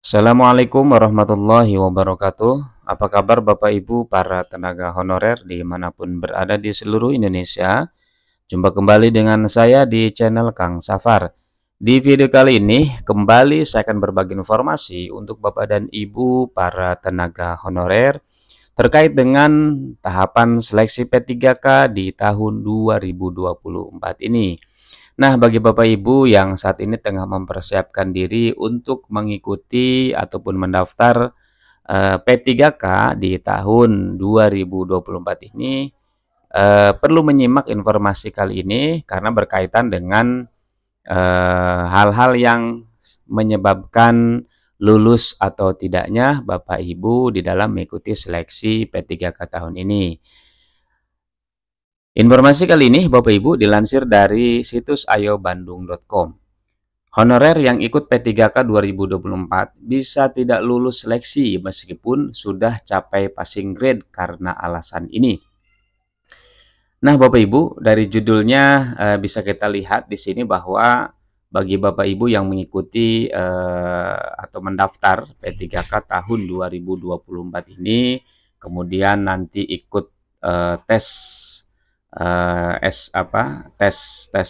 Assalamualaikum warahmatullahi wabarakatuh. Apa kabar Bapak Ibu para tenaga honorer dimanapun berada di seluruh Indonesia? Jumpa kembali dengan saya di channel Kang Safar. Di video kali ini kembali saya akan berbagi informasi untuk Bapak dan Ibu para tenaga honorer terkait dengan tahapan seleksi P3K di tahun 2024 ini. Nah, bagi Bapak Ibu yang saat ini tengah mempersiapkan diri untuk mengikuti ataupun mendaftar P3K di tahun 2024 ini, perlu menyimak informasi kali ini karena berkaitan dengan hal-hal yang menyebabkan lulus atau tidaknya Bapak Ibu di dalam mengikuti seleksi P3K tahun ini. Informasi kali ini Bapak Ibu dilansir dari situs ayobandung.com. Honorer yang ikut P3K 2024 bisa tidak lulus seleksi meskipun sudah capai passing grade karena alasan ini. Nah, Bapak Ibu, dari judulnya bisa kita lihat di sini bahwa bagi Bapak Ibu yang mengikuti atau mendaftar P3K tahun 2024 ini, kemudian nanti ikut tes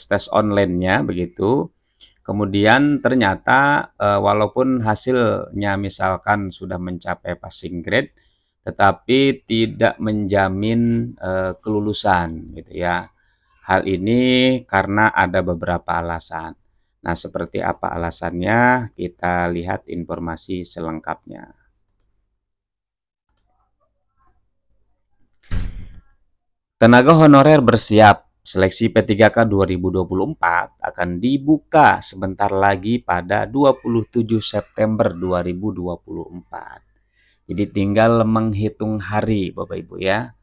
tes online-nya begitu. Kemudian ternyata walaupun hasilnya misalkan sudah mencapai passing grade, tetapi tidak menjamin kelulusan gitu ya. Hal ini karena ada beberapa alasan. Nah, seperti apa alasannya? Kita lihat informasi selengkapnya. Tenaga honorer bersiap. Seleksi P3K 2024 akan dibuka sebentar lagi pada 27 September 2024. Jadi tinggal menghitung hari Bapak Ibu ya.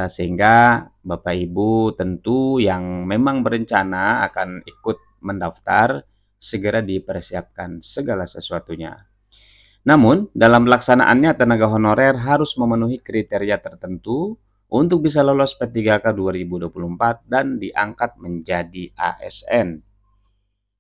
Sehingga Bapak Ibu tentu yang memang berencana akan ikut mendaftar segera dipersiapkan segala sesuatunya. Namun, dalam pelaksanaannya tenaga honorer harus memenuhi kriteria tertentu untuk bisa lolos P3K 2024 dan diangkat menjadi ASN.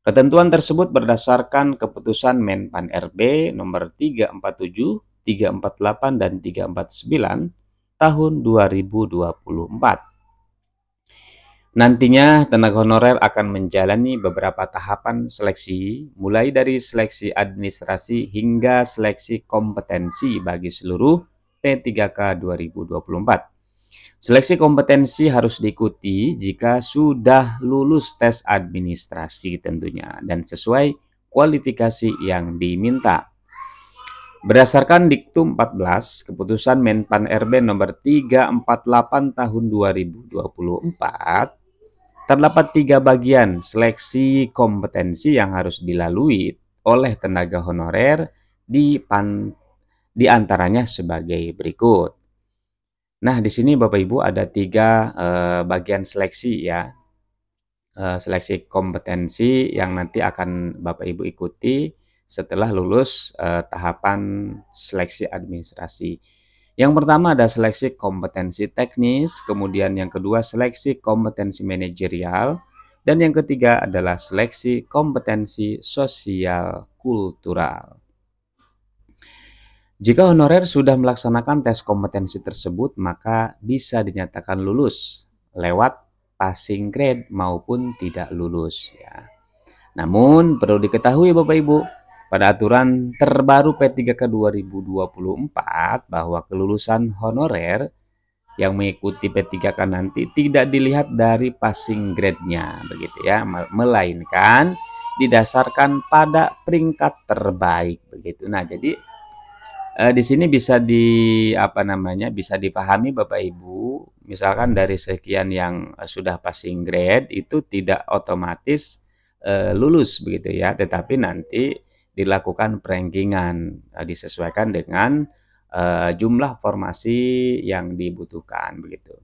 Ketentuan tersebut berdasarkan keputusan Menpan RB nomor 347, 348 dan 349 tahun 2024. Nantinya tenaga honorer akan menjalani beberapa tahapan seleksi, mulai dari seleksi administrasi hingga seleksi kompetensi bagi seluruh P3K 2024. Seleksi kompetensi harus diikuti jika sudah lulus tes administrasi tentunya dan sesuai kualifikasi yang diminta. Berdasarkan Diktum 14, Keputusan Menpan RB nomor 348 tahun 2024, terdapat 3 bagian seleksi kompetensi yang harus dilalui oleh tenaga honorer di antaranya sebagai berikut. Nah, di sini Bapak Ibu ada 3 bagian seleksi ya. Seleksi kompetensi yang nanti akan Bapak Ibu ikuti setelah lulus tahapan seleksi administrasi. Yang pertama ada seleksi kompetensi teknis, kemudian yang kedua seleksi kompetensi manajerial, dan yang ketiga adalah seleksi kompetensi sosial kultural. Jika honorer sudah melaksanakan tes kompetensi tersebut, maka bisa dinyatakan lulus lewat passing grade maupun tidak lulus ya. Namun perlu diketahui Bapak Ibu, pada aturan terbaru P3K 2024 bahwa kelulusan honorer yang mengikuti P3K nanti tidak dilihat dari passing grade-nya begitu ya, melainkan didasarkan pada peringkat terbaik begitu. Nah, jadi di sini bisa bisa dipahami Bapak Ibu, misalkan dari sekian yang sudah passing grade itu tidak otomatis lulus begitu ya, tetapi nanti dilakukan rankingan, disesuaikan dengan jumlah formasi yang dibutuhkan begitu.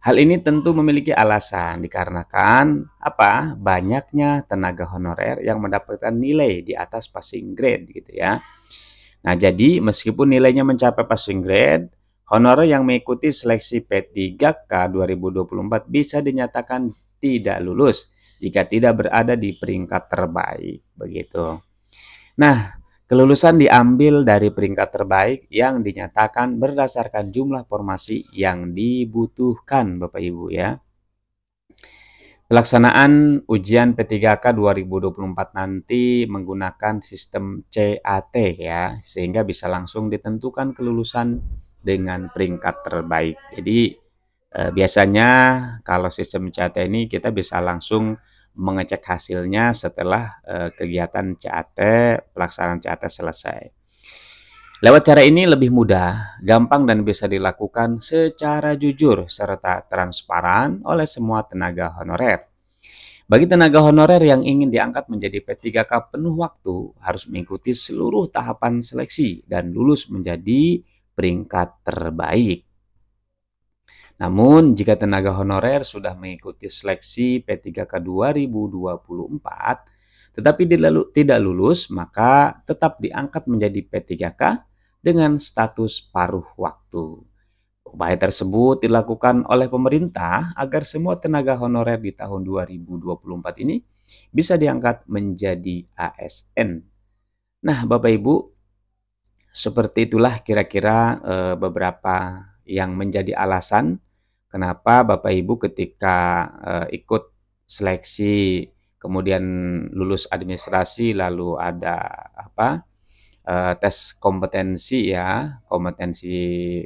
Hal ini tentu memiliki alasan dikarenakan banyaknya tenaga honorer yang mendapatkan nilai di atas passing grade gitu ya. Nah, jadi meskipun nilainya mencapai passing grade, honorer yang mengikuti seleksi P3K 2024 bisa dinyatakan tidak lulus jika tidak berada di peringkat terbaik begitu. Nah, Kelulusan diambil dari peringkat terbaik yang dinyatakan berdasarkan jumlah formasi yang dibutuhkan, Bapak Ibu ya. Pelaksanaan ujian P3K 2024 nanti menggunakan sistem CAT ya, sehingga bisa langsung ditentukan kelulusan dengan peringkat terbaik. Jadi biasanya kalau sistem CAT ini kita bisa langsung mengecek hasilnya setelah kegiatan CAT, pelaksanaan CAT selesai. Lewat cara ini lebih mudah, gampang dan bisa dilakukan secara jujur serta transparan oleh semua tenaga honorer. Bagi tenaga honorer yang ingin diangkat menjadi P3K penuh waktu, harus mengikuti seluruh tahapan seleksi dan lulus menjadi peringkat terbaik. Namun, jika tenaga honorer sudah mengikuti seleksi P3K 2024, tetapi tidak lulus, maka tetap diangkat menjadi P3K dengan status paruh waktu. Upaya tersebut dilakukan oleh pemerintah agar semua tenaga honorer di tahun 2024 ini bisa diangkat menjadi ASN. Nah, Bapak Ibu, seperti itulah kira-kira beberapa yang menjadi alasan kenapa Bapak Ibu ketika ikut seleksi, kemudian lulus administrasi, lalu ada tes kompetensi ya, kompetensi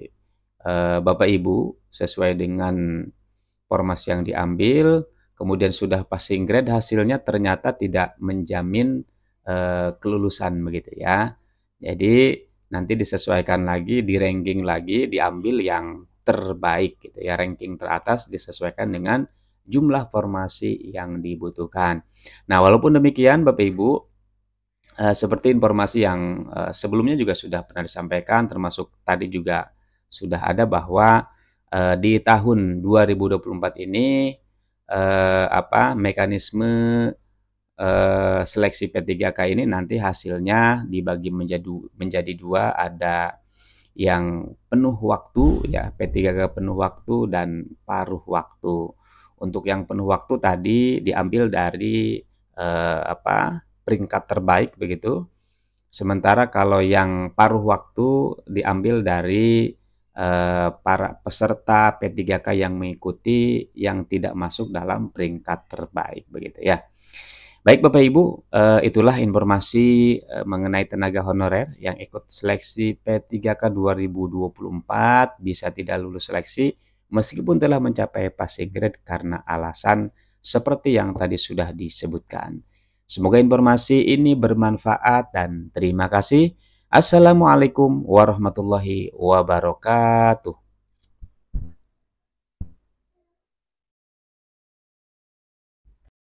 Bapak Ibu sesuai dengan formasi yang diambil, kemudian sudah passing grade, hasilnya ternyata tidak menjamin kelulusan begitu ya. Jadi nanti disesuaikan lagi, di-ranking lagi, diambil yang terbaik gitu ya, ranking teratas disesuaikan dengan jumlah formasi yang dibutuhkan. Nah, walaupun demikian Bapak Ibu, seperti informasi yang sebelumnya juga sudah pernah disampaikan, termasuk tadi juga sudah ada bahwa di tahun 2024 ini mekanisme seleksi P3K ini nanti hasilnya dibagi menjadi dua, ada yang penuh waktu ya, P3K penuh waktu dan paruh waktu. Untuk yang penuh waktu tadi diambil dari peringkat terbaik begitu. Sementara kalau yang paruh waktu diambil dari para peserta P3K yang mengikuti yang tidak masuk dalam peringkat terbaik begitu ya. Baik Bapak Ibu, itulah informasi mengenai tenaga honorer yang ikut seleksi P3K 2024 bisa tidak lulus seleksi meskipun telah mencapai passing grade karena alasan seperti yang tadi sudah disebutkan. Semoga informasi ini bermanfaat dan terima kasih. Assalamualaikum warahmatullahi wabarakatuh.